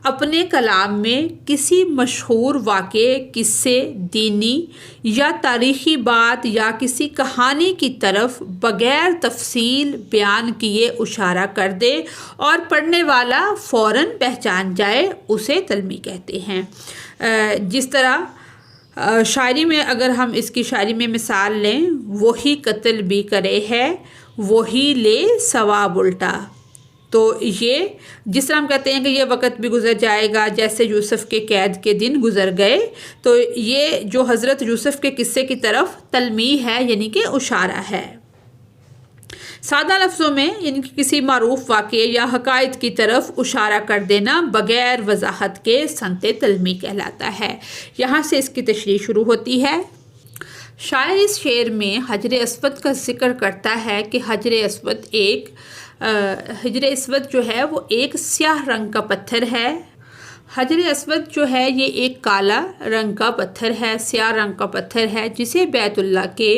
اپنے کلام میں کسی مشہور واقعے، قصے، دینی یا تاریخی بات یا کسی کہانی کی طرف بغیر تفصیل بیان کیے اشارہ کر دے اور پڑھنے والا فوراً پہچان جائے، اسے تلمی کہتے ہیں۔ جس طرح شاعری میں اگر ہم اس کی شاعری میں مثال لیں، وہی قتل بھی کرے ہے وہی لے ثواب الٹا، تو یہ جس طرح ہم کہتے ہیں کہ یہ وقت بھی گزر جائے گا جیسے یوسف کے قید کے دن گزر گئے، تو یہ جو حضرت یوسف کے قصے کی طرف تلمیح ہے، یعنی کہ اشارہ ہے۔ سادہ لفظوں میں یعنی کہ کسی معروف واقعے یا حقائق کی طرف اشارہ کر دینا بغیر وضاحت کے سنت تلمی کہلاتا ہے۔ یہاں سے اس کی تشریح شروع ہوتی ہے۔ شاعر اس شعر میں حجر اسود کا ذکر کرتا ہے کہ حجر اسود جو ہے وہ ایک سیاہ رنگ کا پتھر ہے۔ حجر اسود جو ہے یہ ایک کالا رنگ کا پتھر ہے، سیاہ رنگ کا پتھر ہے، جسے بیت اللہ کے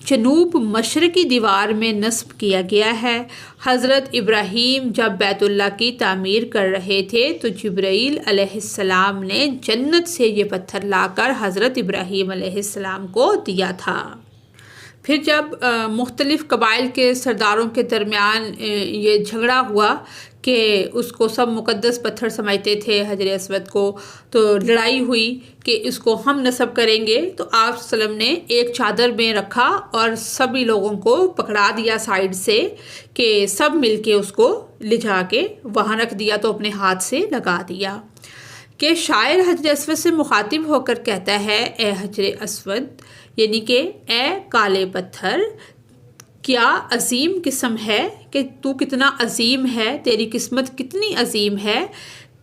جنوب مشرقی دیوار میں نصب کیا گیا ہے۔ حضرت ابراہیم جب بیت اللہ کی تعمیر کر رہے تھے تو جبرائیل علیہ السلام نے جنت سے یہ پتھر لا کر حضرت ابراہیم علیہ السلام کو دیا تھا۔ پھر جب مختلف قبائل کے سرداروں کے درمیان یہ جھگڑا ہوا کہ اس کو سب مقدس پتھر سمجھتے تھے حجر اسود کو، تو لڑائی ہوئی کہ اس کو ہم نصب کریں گے، تو آپ صلی اللہ علیہ وسلم نے ایک چادر میں رکھا اور سبھی لوگوں کو پکڑا دیا سائیڈ سے کہ سب مل کے اس کو لے جا کے وہاں رکھ دیا، تو اپنے ہاتھ سے لگا دیا۔ کہ شاعر حجر اسود سے مخاطب ہو کر کہتا ہے اے حجر اسود، یعنی کہ اے کالے پتھر، کیا عظیم قسم ہے کہ تو کتنا عظیم ہے، تیری قسمت کتنی عظیم ہے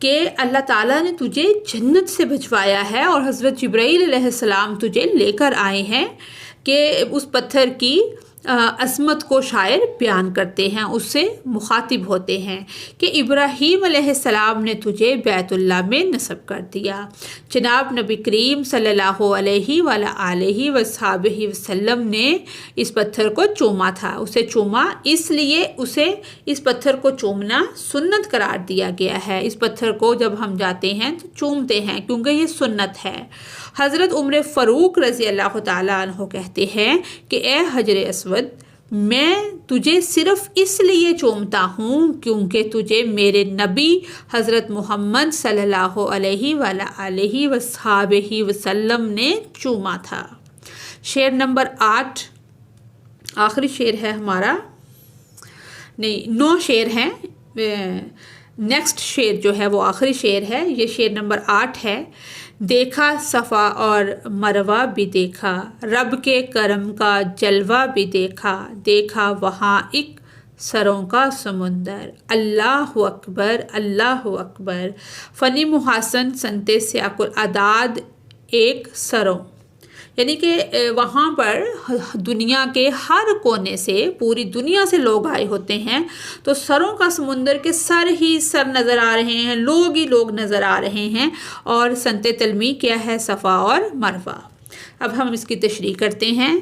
کہ اللہ تعالیٰ نے تجھے جنت سے بھجوایا ہے اور حضرت جبرائیل علیہ السلام تجھے لے کر آئے ہیں، کہ اس پتھر کی عظمت کو شاعر بیان کرتے ہیں، اس سے مخاطب ہوتے ہیں کہ ابراہیم علیہ السلام نے تجھے بیت اللہ میں نصب کر دیا۔ جناب نبی کریم صلی اللہ علیہ وآلہ وصحبہ وسلم نے اس پتھر کو چوما تھا، اسے چوما، اس لیے اسے اس پتھر کو چومنا سنت قرار دیا گیا ہے۔ اس پتھر کو جب ہم جاتے ہیں تو چومتے ہیں کیونکہ یہ سنت ہے۔ حضرت عمر فاروق رضی اللہ تعالیٰ عنہ کہتے ہیں کہ اے حجر اسود، میں تجھے صرف اس لیے چومتا ہوں کیونکہ تجھے میرے نبی حضرت محمد صلی اللہ علیہ وآلہ وصحبہ وسلم نے چوما تھا۔ شعر نمبر 8 آخری شعر ہے ہمارا، نہیں 9 شعر ہیں۔ نیکسٹ شعر جو ہے وہ آخری شعر ہے، یہ شعر نمبر 8 ہے۔ دیکھا صفا اور مروہ بھی دیکھا، رب کے کرم کا جلوہ بھی دیکھا، دیکھا وہاں ایک سروں کا سمندر، اللہ اکبر اللہ اکبر۔ فنی محاسن سنتے سیاق الاعداد ایک سروں، یعنی کہ وہاں پر دنیا کے ہر کونے سے، پوری دنیا سے لوگ آئے ہوتے ہیں، تو سروں کا سمندر کے سر ہی سر نظر آ رہے ہیں، لوگ ہی لوگ نظر آ رہے ہیں، اور سنت تلمی کیا ہے؟ صفا اور مروہ۔ اب ہم اس کی تشریح کرتے ہیں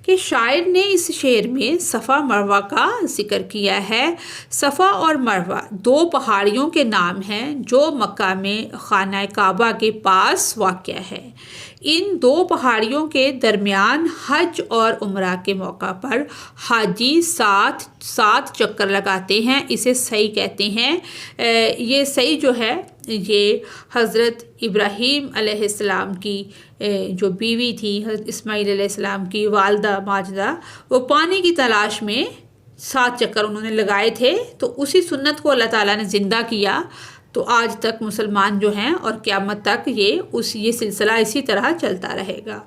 کہ شاعر نے اس شعر میں صفا مروہ کا ذکر کیا ہے۔ صفا اور مروہ دو پہاڑیوں کے نام ہیں جو مکہ میں خانہ کعبہ کے پاس واقع ہے۔ ان دو پہاڑیوں کے درمیان حج اور عمرہ کے موقع پر حاجی سات چکر لگاتے ہیں، اسے سعی کہتے ہیں۔ یہ سعی جو ہے یہ حضرت ابراہیم علیہ السلام کی جو بیوی تھی، حضرت اسماعیل علیہ السلام کی والدہ ماجدہ، وہ پانی کی تلاش میں 7 چکر انہوں نے لگائے تھے، تو اسی سنت کو اللہ تعالیٰ نے زندہ کیا، تو آج تک مسلمان جو ہیں اور قیامت تک یہ سلسلہ اسی طرح چلتا رہے گا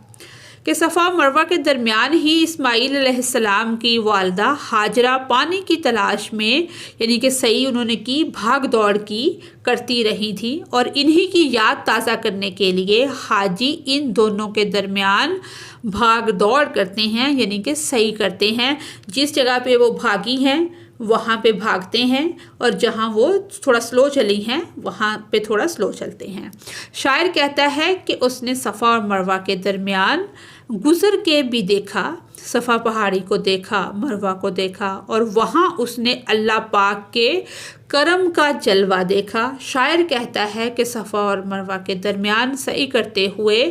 کہ صفا مروہ کے درمیان ہی اسماعیل علیہ السلام کی والدہ ہاجرہ پانی کی تلاش میں، یعنی کہ سعی انہوں نے کی، بھاگ دوڑ کی کرتی رہی تھی، اور انہی کی یاد تازہ کرنے کے لیے حاجی ان دونوں کے درمیان بھاگ دوڑ کرتے ہیں، یعنی کہ سعی کرتے ہیں۔ جس جگہ پہ وہ بھاگی ہیں وہاں پہ بھاگتے ہیں، اور جہاں وہ تھوڑا سلو چلی ہیں وہاں پہ تھوڑا سلو چلتے ہیں۔ شاعر کہتا ہے کہ اس نے صفا اور مروہ کے درمیان گزر کے بھی دیکھا، صفا پہاڑی کو دیکھا، مروہ کو دیکھا، اور وہاں اس نے اللہ پاک کے کرم کا جلوہ دیکھا۔ شاعر کہتا ہے کہ صفا اور مروہ کے درمیان سعی کرتے ہوئے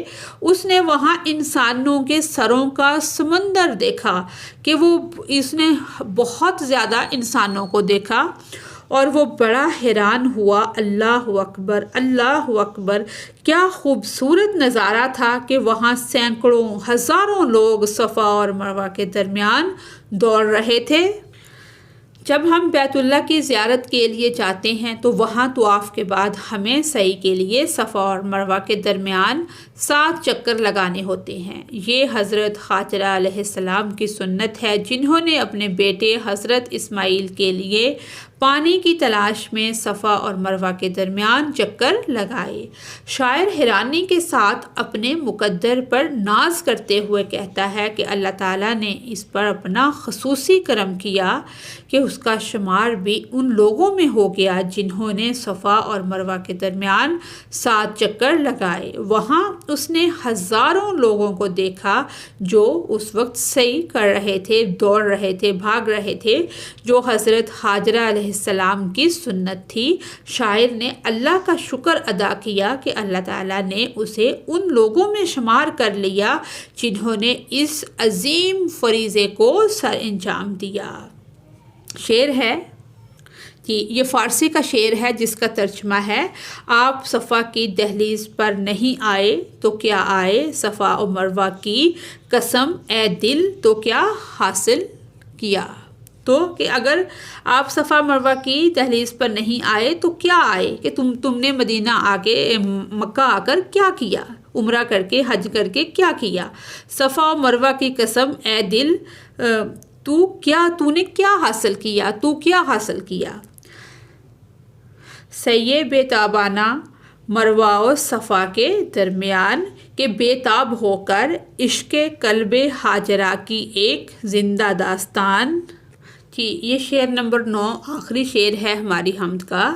اس نے وہاں انسانوں کے سروں کا سمندر دیکھا، کہ اس نے بہت زیادہ انسانوں کو دیکھا، اور وہ بڑا حیران ہوا۔ اللہ اکبر اللہ اکبر، کیا خوبصورت نظارہ تھا کہ وہاں سینکڑوں ہزاروں لوگ صفا اور مروہ کے درمیان دوڑ رہے تھے۔ جب ہم بیت اللہ کی زیارت کے لیے جاتے ہیں تو وہاں طواف کے بعد ہمیں سعی کے لیے صفا اور مروہ کے درمیان 7 چکر لگانے ہوتے ہیں۔ یہ حضرت ہاجرہ علیہ السلام کی سنت ہے، جنہوں نے اپنے بیٹے حضرت اسماعیل کے لیے پانی کی تلاش میں صفا اور مروہ کے درمیان چکر لگائے۔ شاعر حیرانی کے ساتھ اپنے مقدر پر ناز کرتے ہوئے کہتا ہے کہ اللہ تعالیٰ نے اس پر اپنا خصوصی کرم کیا کہ اس کا شمار بھی ان لوگوں میں ہو گیا جنہوں نے صفا اور مروہ کے درمیان 7 چکر لگائے۔ وہاں اس نے ہزاروں لوگوں کو دیکھا جو اس وقت سعی کر رہے تھے، دوڑ رہے تھے، بھاگ رہے تھے، جو حضرت ہاجرہ علیہ السلام کی سنت تھی۔ شاعر نے اللہ کا شکر ادا کیا کہ اللہ تعالیٰ نے اسے ان لوگوں میں شمار کر لیا جنہوں نے اس عظیم فریضے کو سر انجام دیا۔ شعر ہے یہ فارسی کا شعر ہے جس کا ترجمہ ہے: آپ صفا کی دہلیز پر نہیں آئے تو کیا آئے، صفا و مروہ کی قسم اے دل تو کیا حاصل کیا۔ تو کہ اگر آپ صفا مروہ کی دہلیز پر نہیں آئے تو کیا آئے، کہ تم نے مدینہ آ کے، مکہ آ کر کیا کیا، عمرہ کر کے، حج کر کے کیا کیا۔ صفا و مروہ کی قسم اے دل، تو نے کیا حاصل کیا، تو کیا حاصل کیا۔ سعی بے تابانہ مروہ و صفا کے درمیان، کہ بے تاب ہو کر عشق قلب ہاجرہ کی ایک زندہ داستان۔ یہ شعر نمبر 9 آخری شعر ہے ہماری حمد کا،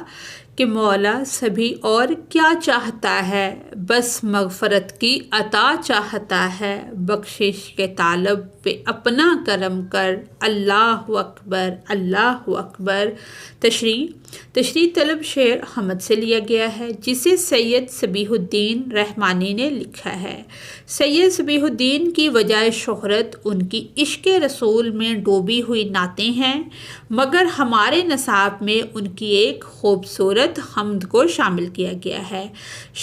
کہ مولا سبھی اور کیا چاہتا ہے، بس مغفرت کی عطا چاہتا ہے، بخشش کے طالب پہ اپنا کرم کر، اللہ اکبر اللہ اکبر۔ تشریح طلب شعر حمد سے لیا گیا ہے جسے سید صبیح الدین رحمانی نے لکھا ہے۔ سید صبیح الدین کی وجہ شہرت ان کی عشق رسول میں ڈوبی ہوئی نعتیں ہیں، مگر ہمارے نصاب میں ان کی ایک خوبصورت حمد کو شامل کیا گیا ہے۔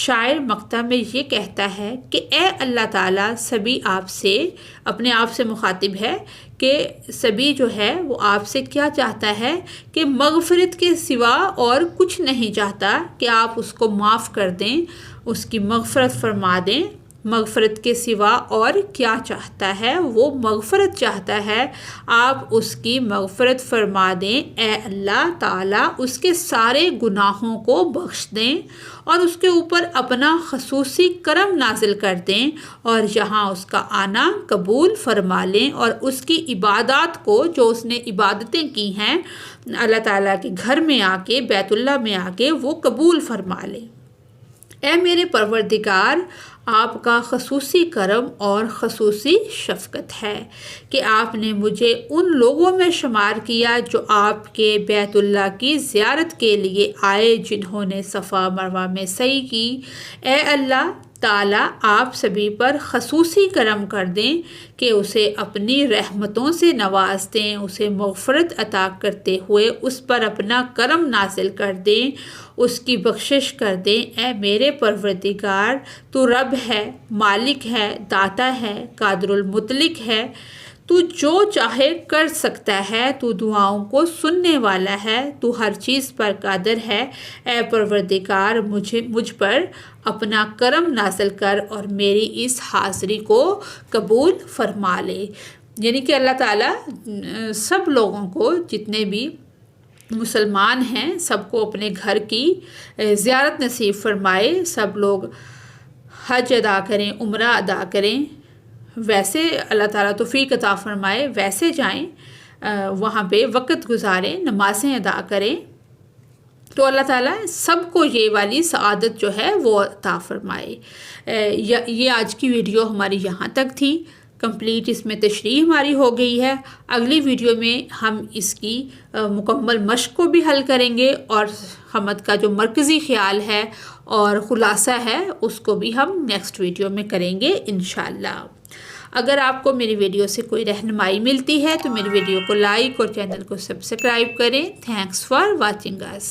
شاعر مقطع میں یہ کہتا ہے کہ اے اللہ تعالیٰ، سبھی آپ سے، اپنے آپ سے مخاطب ہے، کہ سبھی جو ہے وہ آپ سے کیا چاہتا ہے کہ مغفرت کے سوا اور کچھ نہیں چاہتا کہ آپ اس کو معاف کر دیں، اس کی مغفرت فرما دیں۔ مغفرت کے سوا اور کیا چاہتا ہے؟ وہ مغفرت چاہتا ہے، آپ اس کی مغفرت فرما دیں، اے اللہ تعالیٰ اس کے سارے گناہوں کو بخش دیں اور اس کے اوپر اپنا خصوصی کرم نازل کر دیں، اور یہاں اس کا آنا قبول فرما لیں، اور اس کی عبادات کو جو اس نے عبادتیں کی ہیں اللہ تعالیٰ کے گھر میں آ کے، بیت اللہ میں آ کے، وہ قبول فرما لیں۔ اے میرے پروردگار، آپ کا خصوصی کرم اور خصوصی شفقت ہے کہ آپ نے مجھے ان لوگوں میں شمار کیا جو آپ کے بیت اللہ کی زیارت کے لیے آئے، جنہوں نے صفا مروہ میں سعی کی۔ اے اللہ تعالیٰ آپ سبھی پر خصوصی کرم کر دیں کہ اسے اپنی رحمتوں سے نواز دیں، اسے مغفرت عطا کرتے ہوئے اس پر اپنا کرم نازل کر دیں، اس کی بخشش کر دیں۔ اے میرے پروردگار، تو رب ہے، مالک ہے، داتا ہے، قادر المطلق ہے، تو جو چاہے کر سکتا ہے، تو دعاؤں کو سننے والا ہے، تو ہر چیز پر قادر ہے۔ اے پروردگار، مجھ پر اپنا کرم نازل کر اور میری اس حاضری کو قبول فرما لے۔ یعنی کہ اللہ تعالیٰ سب لوگوں کو، جتنے بھی مسلمان ہیں، سب کو اپنے گھر کی زیارت نصیب فرمائے، سب لوگ حج ادا کریں، عمرہ ادا کریں، ویسے اللہ تعالیٰ توفیق عطا فرمائے، ویسے جائیں، وہاں پہ وقت گزاریں، نمازیں ادا کریں، تو اللہ تعالیٰ سب کو یہ والی سعادت جو ہے وہ عطا فرمائے۔ یہ آج کی ویڈیو ہماری یہاں تک تھی کمپلیٹ، اس میں تشریح ہماری ہو گئی ہے۔ اگلی ویڈیو میں ہم اس کی مکمل مشق کو بھی حل کریں گے، اور حمد کا جو مرکزی خیال ہے اور خلاصہ ہے اس کو بھی ہم نیکسٹ ویڈیو میں کریں گے انشاءاللہ۔ اگر آپ کو میری ویڈیو سے کوئی رہنمائی ملتی ہے تو میری ویڈیو کو لائک اور چینل کو سبسکرائب کریں۔ Thanks for watching us.